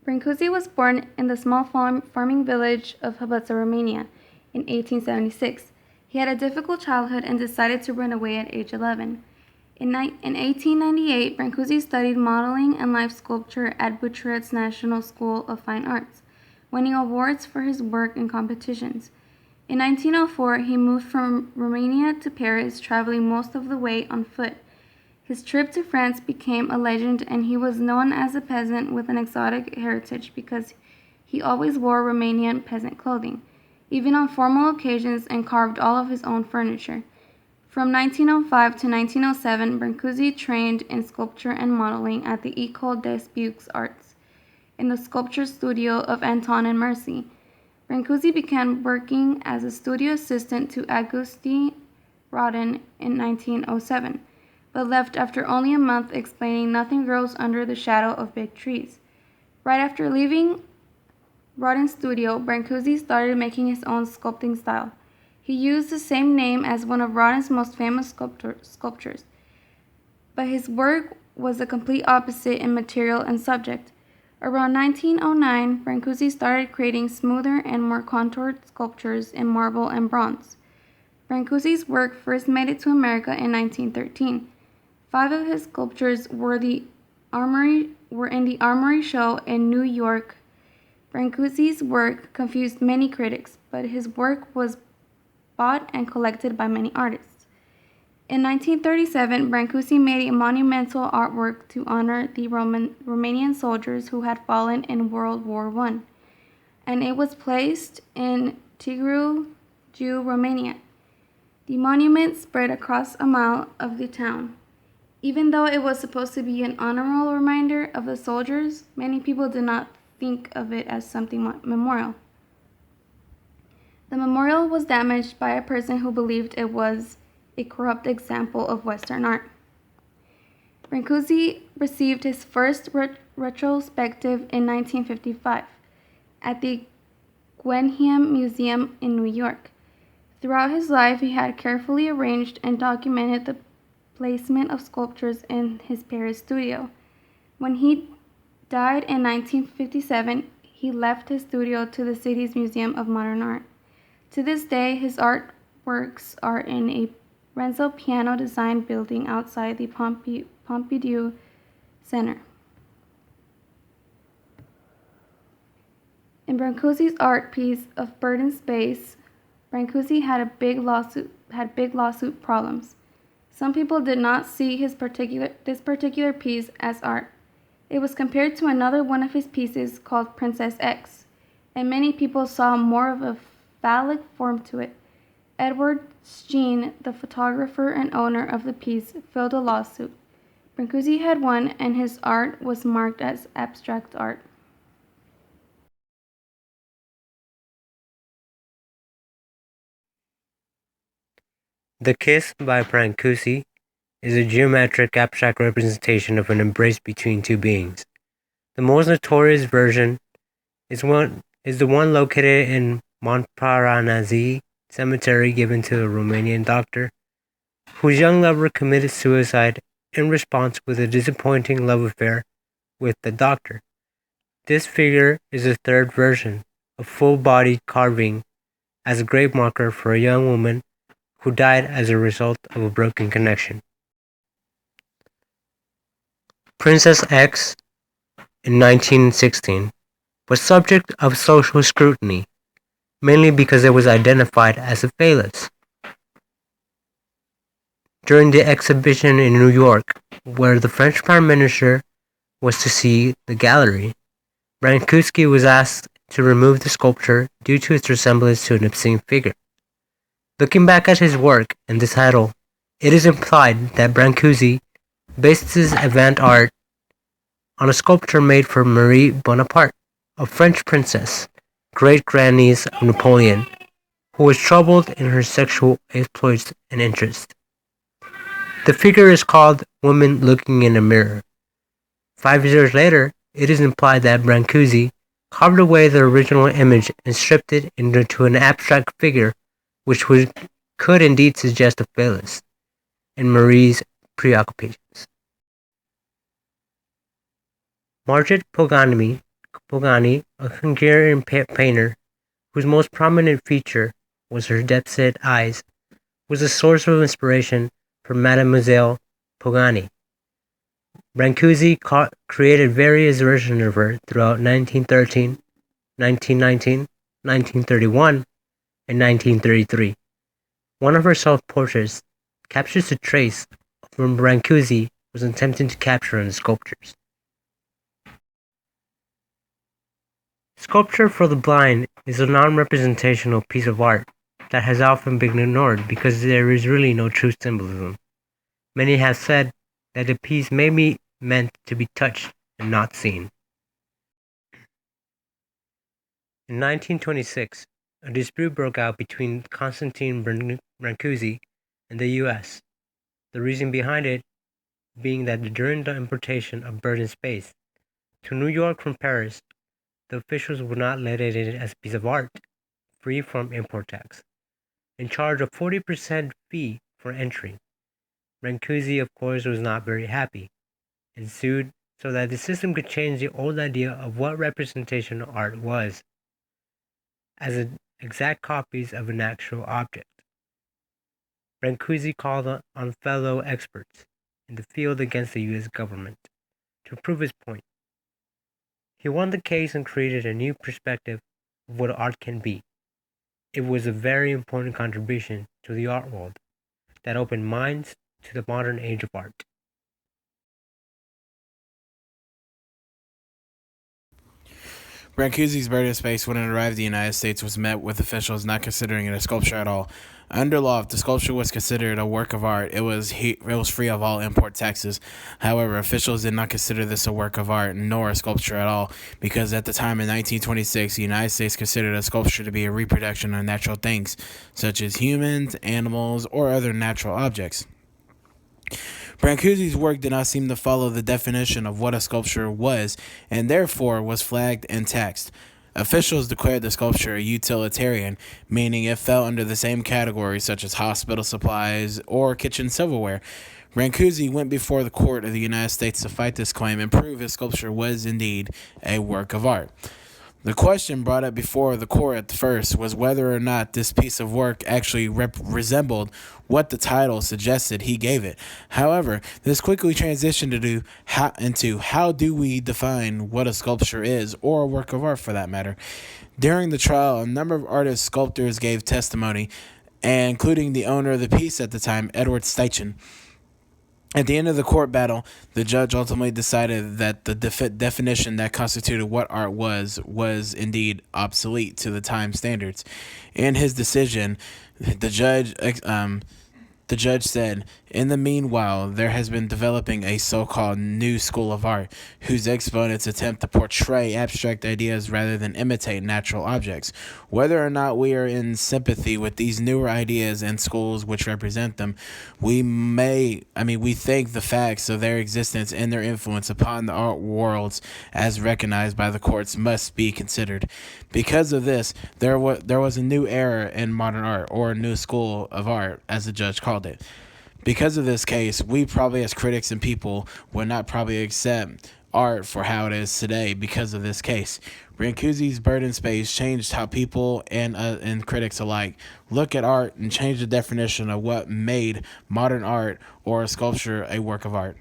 Brancusi was born in the small farming village of Hăbăță, Romania, in 1876. He had a difficult childhood and decided to run away at age 11. In 1898, Brancusi studied modeling and life sculpture at Bucharest's National School of Fine Arts, winning awards for his work in competitions. In 1904, he moved from Romania to Paris, traveling most of the way on foot. His trip to France became a legend, and he was known as a peasant with an exotic heritage because he always wore Romanian peasant clothing, even on formal occasions, and carved all of his own furniture. From 1905 to 1907, Brancusi trained in sculpture and modeling at the École des Beaux-Arts, in the sculpture studio of Anton and Mercy. Brancusi began working as a studio assistant to Auguste Rodin in 1907, but left after only a month, explaining nothing grows under the shadow of big trees. Right after leaving Rodin's studio, Brancusi started making his own sculpting style. He used the same name as one of Rodin's most famous sculptors, but his work was the complete opposite in material and subject. Around 1909, Brancusi started creating smoother and more contoured sculptures in marble and bronze. Brancusi's work first made it to America in 1913. 5 of his sculptures were in the Armory Show in New York. Brancusi's work confused many critics, but his work was bought and collected by many artists. In 1937, Brancusi made a monumental artwork to honor the Romanian soldiers who had fallen in World War I, and it was placed in Târgu Jiu, Romania. The monument spread across a mile of the town. Even though it was supposed to be an honorable reminder of the soldiers, many people did not think of it as something memorial. The memorial was damaged by a person who believed it was a corrupt example of Western art. Brancusi received his first retrospective in 1955 at the Guggenheim Museum in New York. Throughout his life, he had carefully arranged and documented the placement of sculptures in his Paris studio. When he died in 1957, he left his studio to the city's Museum of Modern Art. To this day, his artworks are in a Renzo piano design building outside the Pompidou Center. In Brancusi's art piece of Bird in Space, Brancusi had big lawsuit problems. Some people did not see this particular piece as art. It was compared to another one of his pieces called Princess X, and many people saw more of a phallic form to it. Edward Steen, the photographer and owner of the piece, filed a lawsuit. Brancusi had won, and his art was marked as abstract art. The Kiss by Brancusi is a geometric abstract representation of an embrace between two beings. The most notorious version is the one located in Montparnasse Cemetery, given to a Romanian doctor whose young lover committed suicide in response with a disappointing love affair with the doctor. This figure is the third version, a full-body carving as a grave marker for a young woman who died as a result of a broken connection. Princess X, in 1916, was subject of social scrutiny, mainly because it was identified as a phallus. During the exhibition in New York, where the French Prime Minister was to see the gallery, Brancusi was asked to remove the sculpture due to its resemblance to an obscene figure. Looking back at his work and the title, it is implied that Brancusi based his avant art on a sculpture made for Marie Bonaparte, a French princess, great-grandniece of Napoleon, who was troubled in her sexual exploits and interests. The figure is called Woman Looking in a Mirror. 5 years later, it is implied that Brancusi carved away the original image and stripped it into an abstract figure which could indeed suggest a phallus in Marie's preoccupations. Margit Pogani Pogani, a Hungarian painter whose most prominent feature was her deep-set eyes, was a source of inspiration for Mademoiselle Pogani. Brancusi created various versions of her throughout 1913, 1919, 1931, and 1933. One of her self-portraits captures a trace of what Brancusi was attempting to capture in the sculptures. Sculpture for the blind is a non-representational piece of art that has often been ignored because there is really no true symbolism. Many have said that the piece may be meant to be touched and not seen. In 1926, a dispute broke out between Constantine Brancusi and the U.S., the reason behind it being that during the importation of bird in space to New York from Paris, the officials would not let it in as a piece of art, free from import tax, and charge a 40% fee for entry. Brancusi, of course, was not very happy, and sued so that the system could change the old idea of what representation of art was, as exact copies of an actual object. Brancusi called on fellow experts in the field against the U.S. government to prove his point. He won the case and created a new perspective of what art can be. It was a very important contribution to the art world that opened minds to the modern age of art. Brancusi's bird in space, when it arrived in the United States, was met with officials not considering it a sculpture at all. Under law, if the sculpture was considered a work of art, it was free of all import taxes. However, officials did not consider this a work of art nor a sculpture at all, because at the time in 1926, the United States considered a sculpture to be a reproduction of natural things, such as humans, animals, or other natural objects. Brancusi's work did not seem to follow the definition of what a sculpture was, and therefore was flagged and taxed. Officials declared the sculpture a utilitarian, meaning it fell under the same categories such as hospital supplies or kitchen silverware. Brancusi went before the court of the United States to fight this claim and prove his sculpture was indeed a work of art. The question brought up before the court at first was whether or not this piece of work actually resembled what the title suggested he gave it. However, this quickly transitioned into how do we define what a sculpture is, or a work of art for that matter. During the trial, a number of artists, sculptors gave testimony, including the owner of the piece at the time, Edward Steichen. At the end of the court battle, the judge ultimately decided that the definition that constituted what art was indeed obsolete to the time standards. In his decision, the judge said, "In the meanwhile, there has been developing a so-called new school of art, whose exponents attempt to portray abstract ideas rather than imitate natural objects. Whether or not we are in sympathy with these newer ideas and schools which represent them, we think the facts of their existence and their influence upon the art worlds, as recognized by the courts, must be considered. Because of this, there was a new era in modern art, or a new school of art, as the judge called it. Because of this case, we probably as critics and people would not probably accept art for how it is today because of this case. Brancusi's Bird in Space changed how people and critics alike look at art and changed the definition of what made modern art or a sculpture a work of art."